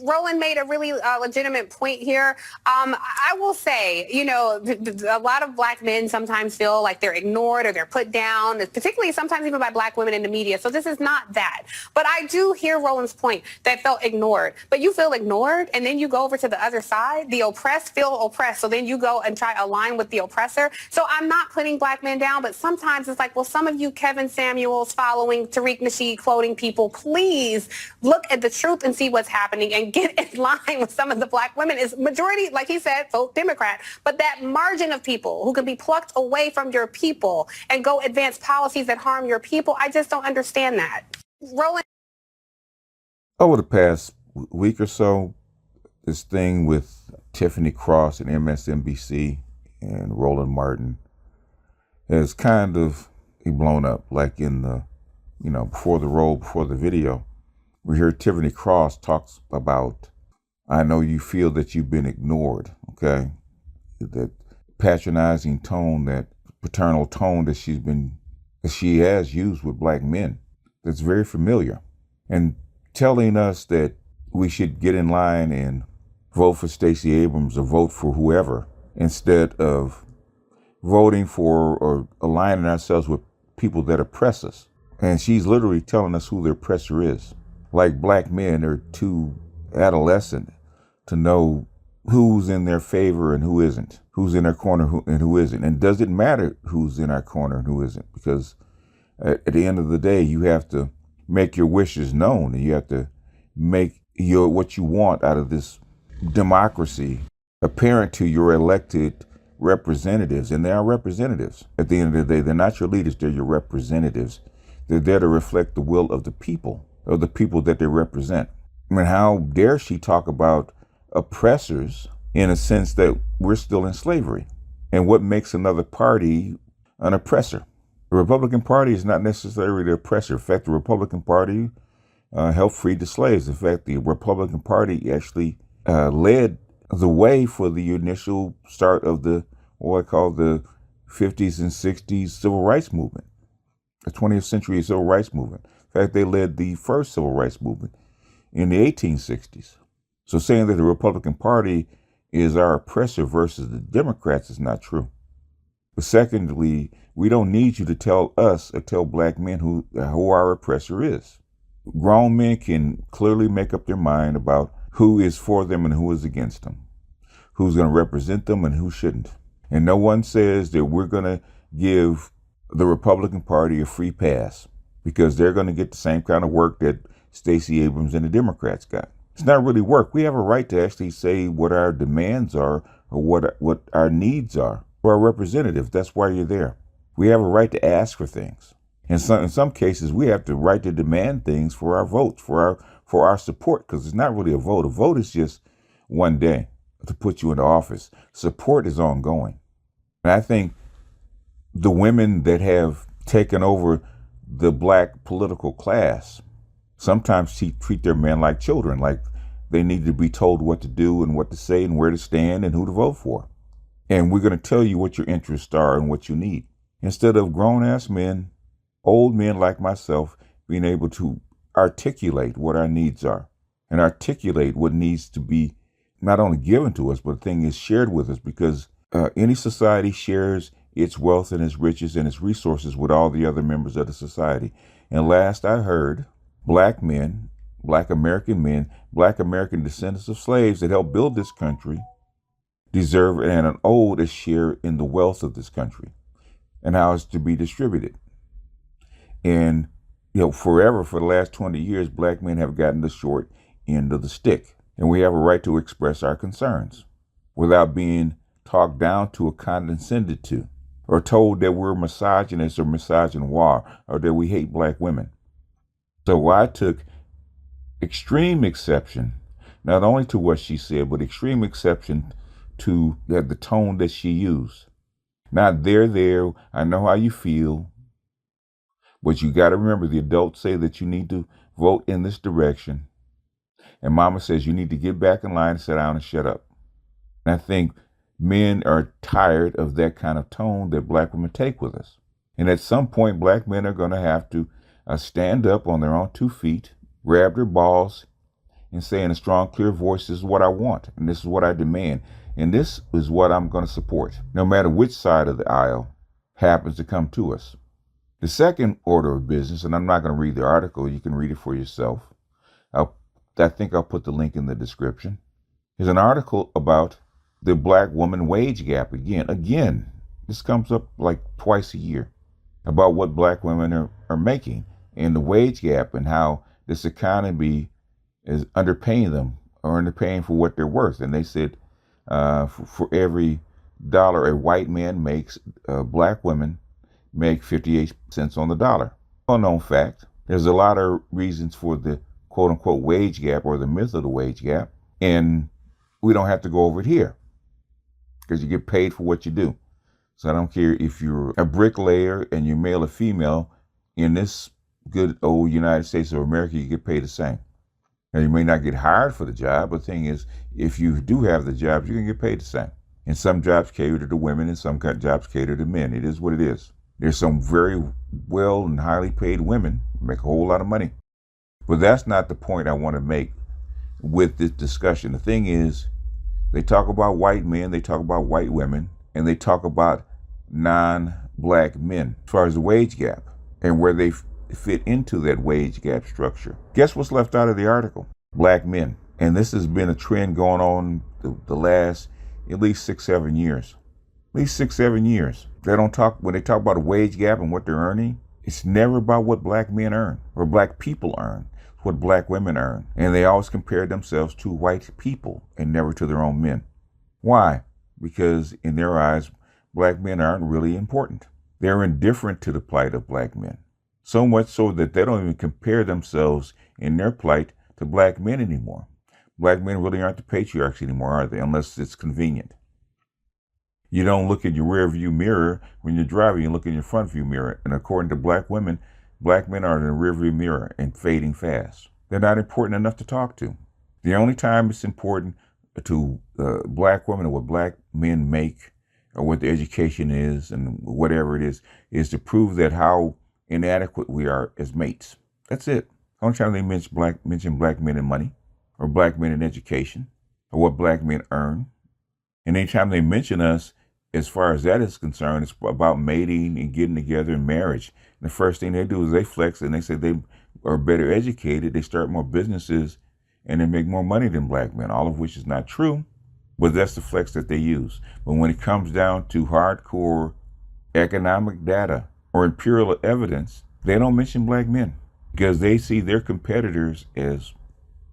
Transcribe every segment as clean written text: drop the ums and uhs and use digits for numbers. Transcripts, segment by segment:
Roland made a really legitimate point here. I will say, a lot of black men sometimes feel like they're ignored or they're put down, particularly sometimes even by black women in the media. So this is not that. But I do hear Roland's point that felt ignored. But you feel ignored and then you go over to the other side. The oppressed feel oppressed. So then you go and try to align with the oppressor. So I'm not putting black men down, but sometimes it's like, well, some of you Kevin Samuels following Tariq Nasheed quoting people, please look at the truth and see what's happening and get in line with some of the black women. Is majority, like he said, vote Democrat, but that margin of people who can be plucked away from your people and go advance policies that harm your people, I just don't understand that. Roland. Over the past week or so, this thing with Tiffany Cross and MSNBC and Roland Martin has kind of blown up, like in the, before the video. We hear Tiffany Cross talks about, I know you feel that you've been ignored, okay? That patronizing tone, that paternal tone that she has used with black men, that's very familiar. And telling us that we should get in line and vote for Stacey Abrams or vote for whoever instead of voting for or aligning ourselves with people that oppress us. And she's literally telling us who the oppressor is. Like black men are too adolescent to know who's in their favor and who isn't, who's in their corner and who isn't. And does it matter who's in our corner and who isn't? Because at the end of the day, you have to make your wishes known and you have to make what you want out of this democracy apparent to your elected representatives. And they are representatives. At the end of the day, they're not your leaders, they're your representatives. They're there to reflect the will of the people, of the people that they represent. I mean, how dare she talk about oppressors in a sense that we're still in slavery? And what makes another party an oppressor? The Republican Party is not necessarily the oppressor. In fact, the Republican Party helped free the slaves. In fact, the Republican Party actually led the way for the initial start of what I call the 50s and 60s civil rights movement, the 20th century civil rights movement. In fact, they led the first civil rights movement in the 1860s. So saying that the Republican Party is our oppressor versus the Democrats is not true. But secondly, we don't need you to tell us or tell black men who our oppressor is. Grown men can clearly make up their mind about who is for them and who is against them, who's going to represent them and who shouldn't. And no one says that we're going to give the Republican Party a free pass because they're going to get the same kind of work that Stacey Abrams and the Democrats got. It's not really work. We have a right to actually say what our demands are or what our needs are for our representatives. That's why you're there. We have a right to ask for things. In some cases, we have the right to demand things for our votes, for our support, because it's not really a vote. A vote is just one day to put you into office. Support is ongoing. And I think the women that have taken over the black political class sometimes treat their men like children, like they need to be told what to do and what to say and where to stand and who to vote for. And we're going to tell you what your interests are and what you need. Instead of grown-ass men, old men like myself, being able to articulate what our needs are and articulate what needs to be not only given to us, but the thing is shared with us, because any society shares its wealth and its riches and its resources with all the other members of the society. And last I heard, black men, black American descendants of slaves that helped build this country deserve and owed a share in the wealth of this country and how it's to be distributed. And, forever, for the last 20 years, black men have gotten the short end of the stick. And we have a right to express our concerns without being talked down to or condescended to, or told that we're misogynist or misogynoir, or that we hate black women. So I took extreme exception, not only to what she said, but extreme exception to the tone that she used. Not there, I know how you feel, but you got to remember the adults say that you need to vote in this direction. And mama says you need to get back in line and sit down and shut up. And I think men are tired of that kind of tone that black women take with us. And at some point, black men are going to have to stand up on their own 2 feet, grab their balls, and say in a strong, clear voice, this is what I want, and this is what I demand, and this is what I'm going to support, no matter which side of the aisle happens to come to us. The second order of business, and I'm not going to read the article, you can read it for yourself. I think I'll put the link in the description, is an article about the black woman wage gap again. This comes up like twice a year, about what black women are making and the wage gap and how this economy is underpaying them or underpaying for what they're worth. And they said for every dollar a white man makes, black women make 58 cents on the dollar. Well-known fact. There's a lot of reasons for the quote-unquote wage gap or the myth of the wage gap, and we don't have to go over it here because you get paid for what you do. So I don't care if you're a bricklayer and you're male or female, in this good old United States of America, you get paid the same. Now, you may not get hired for the job, but the thing is, if you do have the job, you can get paid the same. And some jobs cater to women and some jobs cater to men. It is what it is. There's some very well and highly paid women who make a whole lot of money. But that's not the point I want to make with this discussion. The thing is, they talk about white men, they talk about white women, and they talk about non-black men as far as the wage gap and where they fit into that wage gap structure. Guess what's left out of the article? Black men. And this has been a trend going on the last at least 6-7 years. At least 6-7 years. When they talk about a wage gap and what they're earning, it's never about what black men earn or black people earn. It's what black women earn. And they always compare themselves to white people and never to their own men. Why? Because in their eyes, black men aren't really important. They're indifferent to the plight of black men. So much so that they don't even compare themselves in their plight to black men anymore. Black men really aren't the patriarchs anymore, are they? Unless it's convenient. You don't look in your rear view mirror when you're driving, you look in your front view mirror. And according to black women, black men are in the rear view mirror and fading fast. They're not important enough to talk to. The only time it's important to black women or what black men make or what the education is and whatever it is to prove that how inadequate we are as mates. That's it. The only time they mention black men in money or black men in education or what black men earn. And anytime they mention us, as far as that is concerned, it's about mating and getting together in marriage. And the first thing they do is they flex and they say they are better educated, they start more businesses, and they make more money than black men, all of which is not true, but that's the flex that they use. But when it comes down to hardcore economic data or empirical evidence, they don't mention black men because they see their competitors as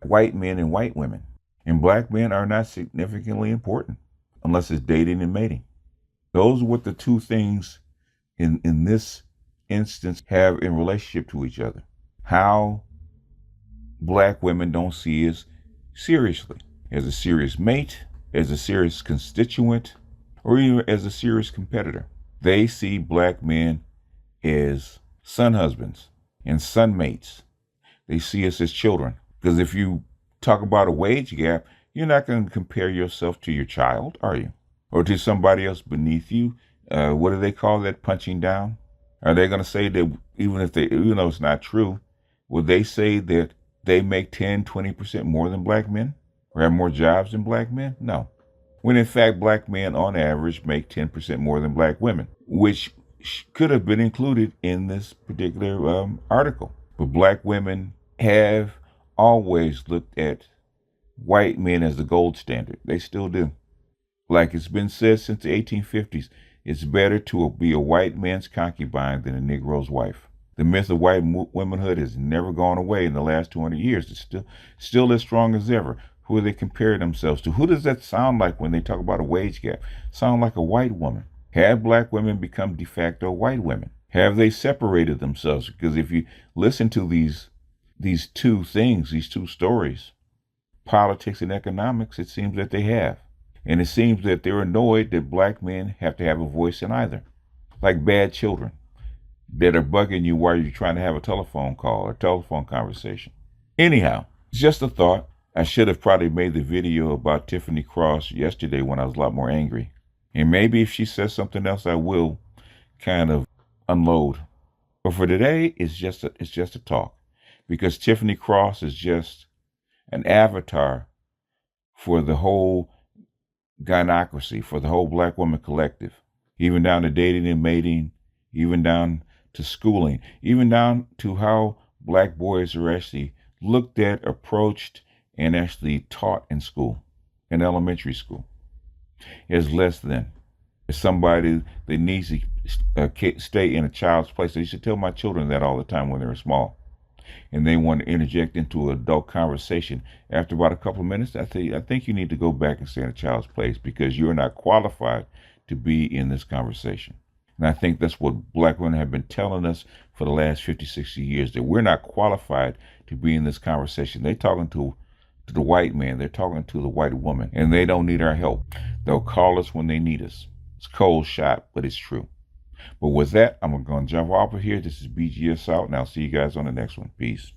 white men and white women. And black men are not significantly important unless it's dating and mating. Those are what the two things in this instance have in relationship to each other. How black women don't see us seriously, as a serious mate, as a serious constituent, or even as a serious competitor. They see black men as son husbands and son mates. They see us as children. Because if you talk about a wage gap, you're not going to compare yourself to your child, are you? Or to somebody else beneath you? What do they call that, punching down? Are they going to say that even though it's not true, would they say that they make 10, 20% more than black men? Or have more jobs than black men? No. When in fact, black men on average make 10% more than black women, which could have been included in this particular article. But black women have always looked at white men as the gold standard. They still do. Like it's been said since the 1850s, it's better to be a white man's concubine than a Negro's wife. The myth of white womanhood has never gone away in the last 200 years. It's still as strong as ever. Who do they compare themselves to? Who does that sound like when they talk about a wage gap? Sound like a white woman. Have black women become de facto white women? Have they separated themselves? Because if you listen to these two things, these two stories, politics and economics, it seems that they have. And it seems that they're annoyed that black men have to have a voice in either. Like bad children that are bugging you while you're trying to have a telephone call or telephone conversation. Anyhow, it's just a thought. I should have probably made the video about Tiffany Cross yesterday when I was a lot more angry. And maybe if she says something else, I will kind of unload. But for today, it's just a talk. Because Tiffany Cross is just an avatar for the whole gynocracy, for the whole Black woman collective, even down to dating and mating, even down to schooling, even down to how Black boys are actually looked at, approached, and actually taught in school, in elementary school, as less than. As somebody that needs to stay in a child's place. I used to tell my children that all the time when they were small, and they want to interject into an adult conversation. After about a couple of minutes, I think you need to go back and stay in a child's place because you're not qualified to be in this conversation. And I think that's what Black women have been telling us for the last 50, 60 years, that we're not qualified to be in this conversation. They're talking to the white man. They're talking to the white woman, and they don't need our help. They'll call us when they need us. It's cold shot, but it's true. But with that, I'm going to jump off of here. This is BGS out, and I'll see you guys on the next one. Peace.